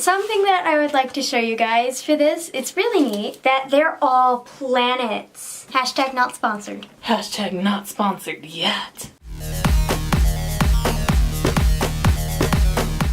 Something that I would like to show you guys for this, it's really neat, that they're all planets. Hashtag not sponsored. Hashtag not sponsored yet.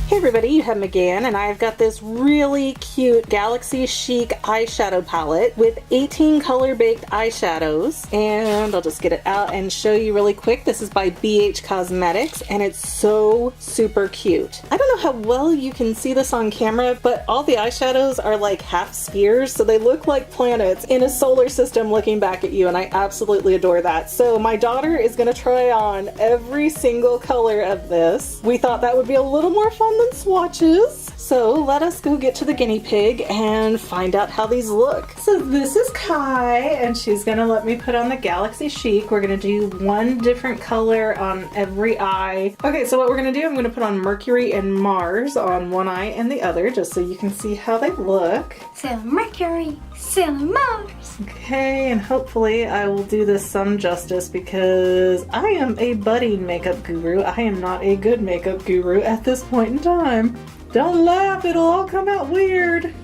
Hey everybody, you have McGann, and I've got this really cute Galaxy Chic eyeshadow palette with 18 color baked eyeshadows, and I'll just get it out and show you really quick. This is by BH Cosmetics, and it's so super cute. I don't know how well you can see this on camera, but all the eyeshadows are like half spheres, so they look like planets in a solar system looking back at you, and I absolutely adore that. So my daughter is going to try on every single color of this. We thought that would be a little more fun than swatches. So let us go get to the guinea pig and find out how these look. So this is Kai, and she's gonna let me put on the Galaxy Chic. We're gonna do one different color on every eye. Okay, so what we're gonna do, I'm gonna put on Mercury and Mars on one eye and the other, just so you can see how they look. Sailor Mercury, Sailor Mars. Okay, and hopefully I will do this some justice because I am a budding makeup guru. I am not a good makeup guru at this point in time. Don't laugh, it'll all come out weird.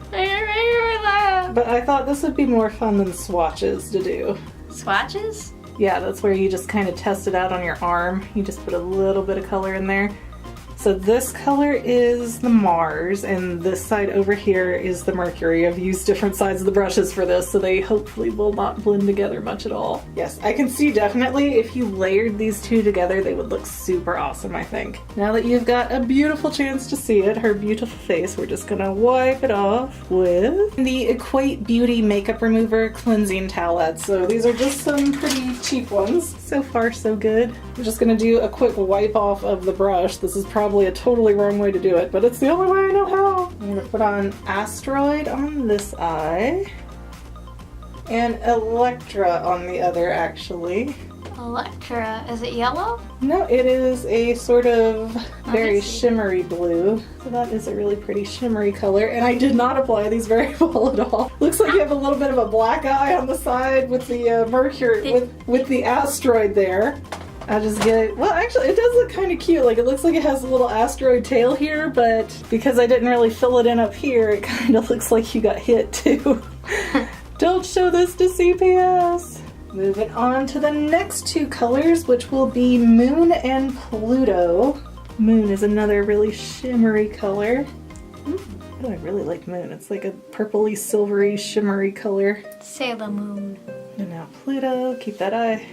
But I thought this would be more fun than swatches to do. Swatches? Yeah, that's where you just kind of test it out on your arm. You just put a little bit of color in there. So this color is the Mars, and this side over here is the Mercury. I've used different sides of the brushes for this, so they hopefully will not blend together much at all. Yes, I can see definitely if you layered these two together, they would look super awesome, I think. Now that you've got a beautiful chance to see it, her beautiful face, we're just gonna wipe it off with the Equate Beauty Makeup Remover Cleansing Towelette. So these are just some pretty cheap ones. So far, so good. I'm just gonna do a quick wipe off of the brush. This is probably a totally wrong way to do it, but it's the only way I know how. I'm gonna put on Asteroid on this eye and Electra on the other, actually. Electra, is it yellow? No, it is a sort of very shimmery blue. So that is a really pretty shimmery color, and I did not apply these very well at all. Looks like you have a little bit of a black eye on the side with the Mercury, with the asteroid there. I'll just get it. Well, actually, it does look kind of cute. Like, it looks like it has a little asteroid tail here, but because I didn't really fill it in up here, it kind of looks like you got hit too. Don't show this to CPS. Moving on to the next two colors, which will be Moon and Pluto. Moon is another really shimmery color. Oh, I really like Moon. It's like a purpley, silvery, shimmery color. Sailor Moon. And now Pluto, keep that eye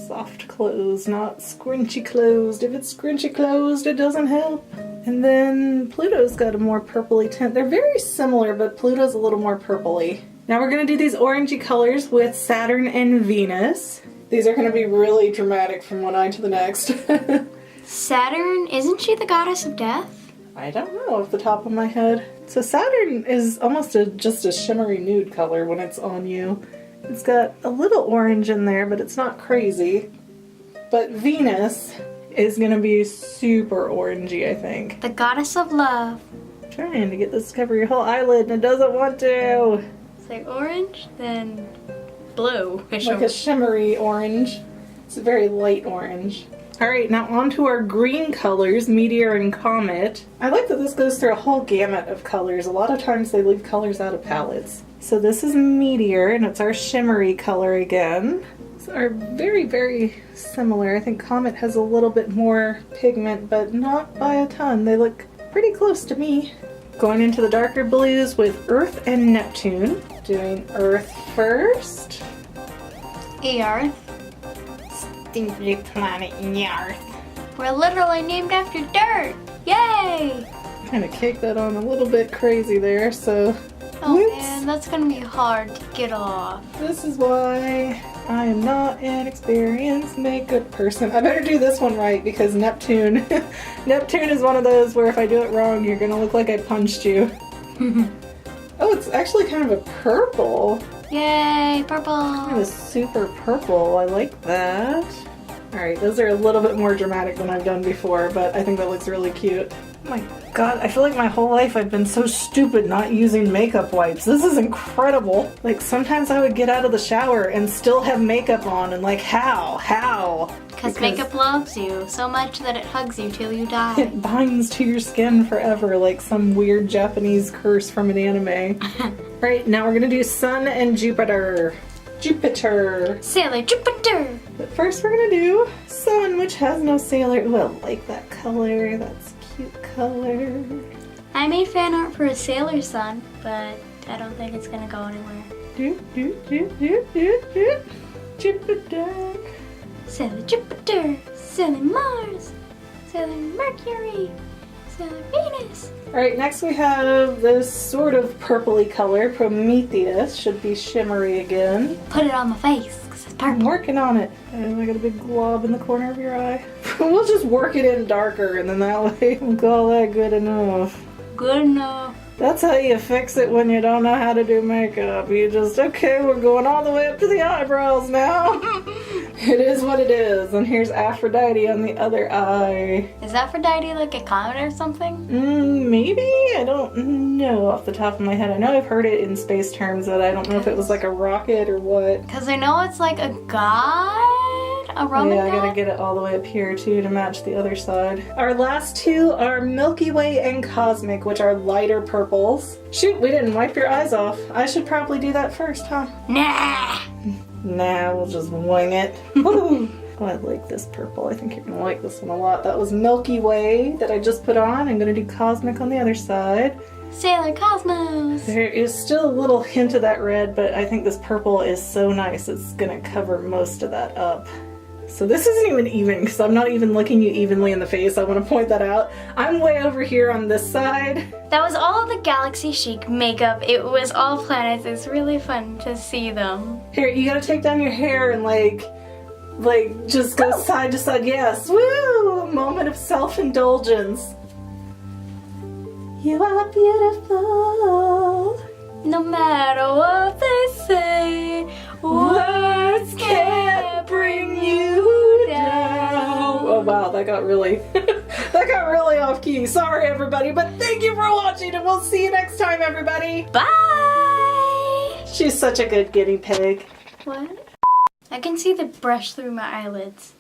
soft closed, not scrunchy closed. If it's scrunchy closed, it doesn't help. And then Pluto's got a more purpley tint. They're very similar, but Pluto's a little more purpley. Now we're gonna do these orangey colors with Saturn and Venus. These are gonna be really dramatic from one eye to the next. Saturn, isn't she the goddess of death? I don't know off the top of my head. So Saturn is almost just a shimmery nude color when it's on you. It's got a little orange in there, but it's not crazy. But Venus is gonna be super orangey, I think. The goddess of love. I'm trying to get this to cover your whole eyelid and it doesn't want to. Say orange, then blue. Like a shimmery orange. It's a very light orange. Alright, now on to our green colors, Meteor and Comet. I like that this goes through a whole gamut of colors. A lot of times they leave colors out of palettes. So this is Meteor, and it's our shimmery color again. These are very, very similar. I think Comet has a little bit more pigment, but not by a ton. They look pretty close to me. Going into the darker blues with Earth and Neptune. Doing Earth first. Earth. Stinky planet Earth. We're literally named after dirt. Yay! Kind of kicked that on a little bit crazy there, so... Oh man, that's gonna be hard to get off. This is why I am not an experienced makeup person. I better do this one right because Neptune... Neptune is one of those where if I do it wrong, you're gonna look like I punched you. Oh, it's actually kind of a purple. Yay, purple! Kind of a super purple. I like that. Alright, those are a little bit more dramatic than I've done before, but I think that looks really cute. My God, I feel like my whole life I've been so stupid not using makeup wipes. This is incredible. Like sometimes I would get out of the shower and still have makeup on and like how? Because makeup loves you so much that it hugs you till you die. It binds to your skin forever like some weird Japanese curse from an anime. Right, now we're gonna do Sun and Jupiter. Sailor Jupiter! But first we're gonna do Sun, which has no sailor. Ooh, I like that color. That's a cute color. I made fan art for a sailor sun, but I don't think it's gonna go anywhere. Jupiter. Sailor Jupiter, Sailor Mars, Sailor Mercury, Sailor Venus. Alright, next we have this sort of purpley color, Prometheus. Should be shimmery again. Put it on my face, because it's I'm purple. working on it. And I got a big glob in the corner of your eye. We'll just work it in darker and then that way we'll call that good enough. Good enough. That's how you fix it when you don't know how to do makeup. You just, okay, we're going all the way up to the eyebrows now. It is what it is. And here's Aphrodite on the other eye. Is Aphrodite like a comet or something? Maybe? I don't know off the top of my head. I know I've heard it in space terms, but I don't know if it was like a rocket or what. Because I know it's like a god? A Roman yeah, I god? gotta get it all the way up here too to match the other side. Our last two are Milky Way and Cosmic, which are lighter purples. Shoot, we didn't wipe your eyes off. I should probably do that first, huh? Nah! Nah, we'll just wing it. Woo! Oh, I like this purple. I think you're gonna like this one a lot. That was Milky Way that I just put on. I'm gonna do Cosmic on the other side. Sailor Cosmos! There is still a little hint of that red, but I think this purple is so nice it's gonna cover most of that up. So this isn't even because I'm not even looking you evenly in the face. I want to point that out. I'm way over here on this side. That was all of the Galaxy Chic makeup. It was all planets. It's really fun to see them. Here, you gotta take down your hair and like just go side to side. Yes, woo! A moment of self-indulgence. You are beautiful. No matter what they say, words can't bring you down. Oh wow, that got really that got really off key. Sorry everybody, but thank you for watching and we'll see you next time everybody. Bye! She's such a good guinea pig. What? I can see the brush through my eyelids.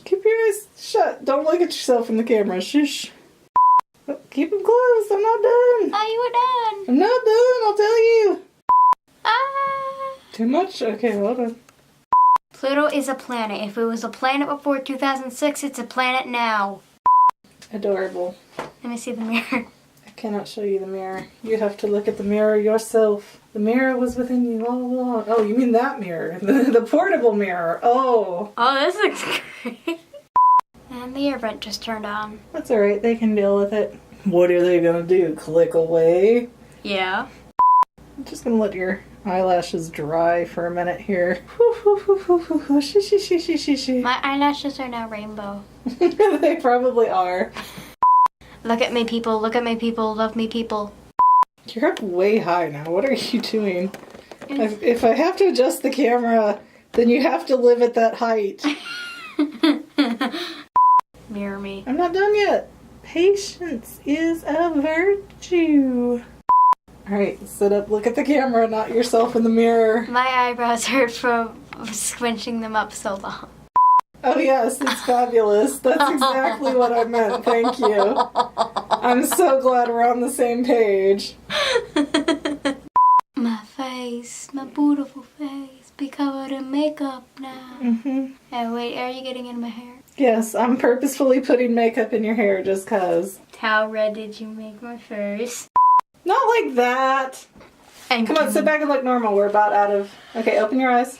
Keep your eyes shut. Don't look at yourself in the camera. Shush. Oh, keep them closed. I'm not done. Oh, you were done. I'm not done, I'll tell you. Ah! Too much? Okay, hold on. Pluto is a planet. If it was a planet before 2006, it's a planet now. Adorable. Let me see the mirror. I cannot show you the mirror. You have to look at the mirror yourself. The mirror was within you all along. Oh, you mean that mirror? The portable mirror. Oh. Oh, this looks great. And the air vent just turned on. That's alright, they can deal with it. What are they gonna do? Click away? Yeah. I'm just gonna let your eyelashes dry for a minute here. My eyelashes are now rainbow. They probably are. Look at me, people. Look at me, people. Love me, people. You're up way high now. What are you doing? If I have to adjust the camera, then you have to live at that height. Mirror me. I'm not done yet. Patience is a virtue. Alright, sit up, look at the camera, not yourself in the mirror. My eyebrows hurt from squinching them up so long. Oh yes, it's fabulous. That's exactly what I meant. Thank you. I'm so glad we're on the same page. My face, my beautiful face, be covered in makeup now. Hey, wait, are you getting in my hair? Yes, I'm purposefully putting makeup in your hair just cause. How red did you make my face? Not like that. Come on, sit back and look normal. We're about out of... Okay, open your eyes.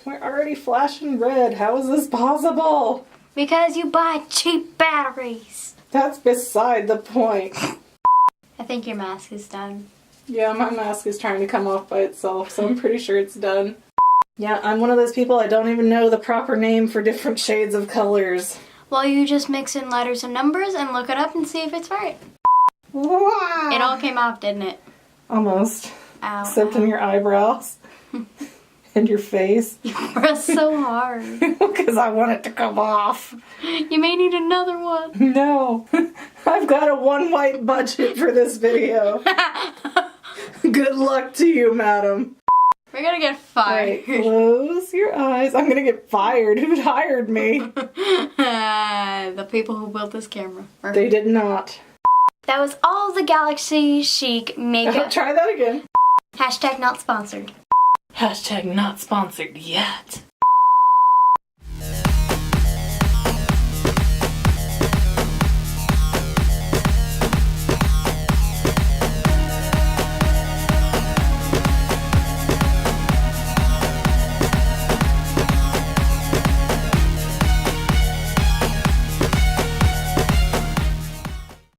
We're already flashing red. How is this possible? Because you buy cheap batteries. That's beside the point. I think your mask is done. Yeah, my mask is trying to come off by itself, so I'm pretty sure it's done. Yeah, I'm one of those people, I don't even know the proper name for different shades of colors. Well, you just mix in letters and numbers and look it up and see if it's right. Wow. It all came off, didn't it? Almost. Ow. Except in your eyebrows. And your face? You press so hard. Because I want it to come off. You may need another one. No. I've got a one white budget for this video. Good luck to you, madam. We're gonna get fired. Alright, close your eyes. I'm gonna get fired. Who hired me? The people who built this camera. They did not. That was all the Galaxy Chic makeup. Try that again. Hashtag not sponsored. Hashtag not sponsored yet.